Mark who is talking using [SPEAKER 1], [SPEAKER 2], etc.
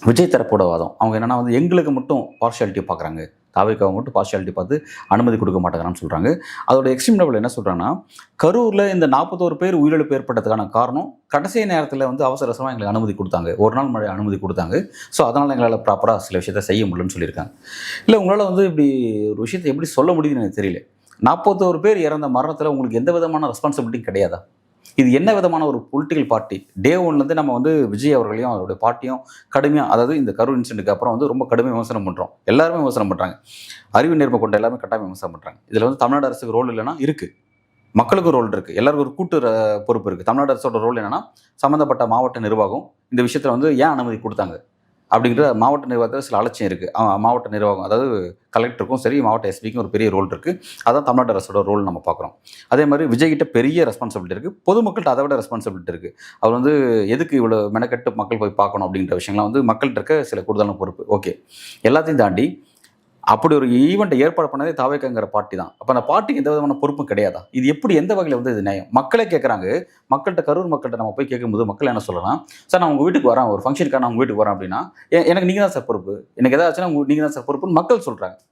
[SPEAKER 1] விஜய் தரப்போட வாதம் அவங்க என்னன்னா வந்து எங்களுக்கு மட்டும் பார்ஷியாலிட்டி பார்க்குறாங்க, தாவேக்காவை மட்டும் பார்ஷியாலிட்டி பார்த்து அனுமதி கொடுக்க மாட்டேங்கிறான்னு சொல்கிறாங்க. அதோட எக்ஸ்ட்ரீம் லெவல் என்ன சொல்கிறாங்கன்னா, கரூரில் இந்த 41 பேர் உயிரிழப்பு ஏற்பட்டதுக்கான காரணம் கடைசி நேரத்தில் வந்து அவசர அவசரமாக எங்களுக்கு அனுமதி கொடுத்தாங்க, ஒரு நாள் மழை அனுமதி கொடுத்தாங்க, ஸோ அதனால் எங்களால் ப்ராப்பராக சில விஷயத்தை செய்ய முடியலன்னு சொல்லியிருக்காங்க. இல்லை உங்களால் வந்து இப்படி ஒரு விஷயத்தை எப்படி சொல்ல முடியுதுன்னு எனக்கு தெரியல. 41 பேர் இறந்த மரணத்தில் உங்களுக்கு எந்த விதமான ரெஸ்பான்சிபிலிட்டியும் கிடையாதா? இது என்ன விதமான ஒரு பொலிட்டிக்கல் பார்ட்டி? டே ஒன்லேருந்து நம்ம வந்து விஜய் அவர்களையும் அவருடைய பார்ட்டியும் கடுமையாக, அதாவது இந்த கரூர் இன்சிடென்ட்டுக்கு அப்புறம் வந்து ரொம்ப கடுமையாக விமர்சனம் பண்ணுறோம். எல்லாருமே விமர்சனம் பண்ணுறாங்க. அறிவு நேர்மை கொண்ட எல்லாமே கட்டாயம் விமர்சனம் பண்ணுறாங்க. இதில் வந்து தமிழ்நாடு அரசுக்கு ரோல் இல்லைன்னா இருக்குது, மக்களுக்கு ரோல் இருக்குது, எல்லாருக்கும் ஒரு கூட்டு பொறுப்பு இருக்குது. தமிழ்நாடு அரசோட ரோல் என்னென்னா, சம்மந்தப்பட்ட மாவட்ட நிர்வாகம் இந்த விஷயத்தில் வந்து ஏன் அனுமதி கொடுத்தாங்க அப்படிங்கிற மாவட்ட நிர்வாகத்தில் சில அலட்சியம் இருக்குது. மாவட்ட நிர்வாகம், அதாவது கலெக்டருக்கும் சரி மாவட்ட எஸ்பிக்கும் ஒரு பெரிய ரோல் இருக்குது. அதான் தமிழ்நாடு அரசோட ரோல் நம்ம பார்க்குறோம். அதே மாதிரி விஜய்கிட்ட பெரிய ரெஸ்பான்சிபிலிட்டி இருக்குது, பொதுமக்கள்கிட்ட அதை விட ரெஸ்பான்சிபிலிட்டி இருக்குது. அவர் வந்து எதுக்கு இவ்வளோ மெனக்கெட்டு மக்கள் போய் பார்க்கணும் அப்படிங்கிற விஷயங்கள்லாம் வந்து மக்கள்கிட்ட இருக்க சில கூடுதலான பொறுப்பு. ஓகே, எல்லாத்தையும் தாண்டி அப்படி ஒரு ஈவெண்ட்டை ஏற்பாடு பண்ணதே தாவேக்காங்கிற பார்ட்டி தான். அப்போ அந்த பார்ட்டிக்கு எந்த விதமான பொறுப்பும் கிடையாதா? இது எப்படி, எந்த வகையில் வந்து இது நியாயம்? மக்களே கேட்குறாங்க. மக்கள்கிட்ட, கரூர் மக்கள்கிட்ட நம்ம போய் கேட்கும்போது மக்கள் என்ன சொல்லலாம், சார் நான் உங்கள் வீட்டுக்கு வரேன், ஒரு ஃபங்க்ஷனுக்காக நான் உங்கள் வீட்டுக்கு வரேன் அப்படின்னா எனக்கு நீங்கள் தான் சார் பொறுப்பு, எனக்கு எதாவது ஆச்சுன்னா நீங்கள் தான் சார் பொறுப்புன்னு மக்கள் சொல்கிறாங்க.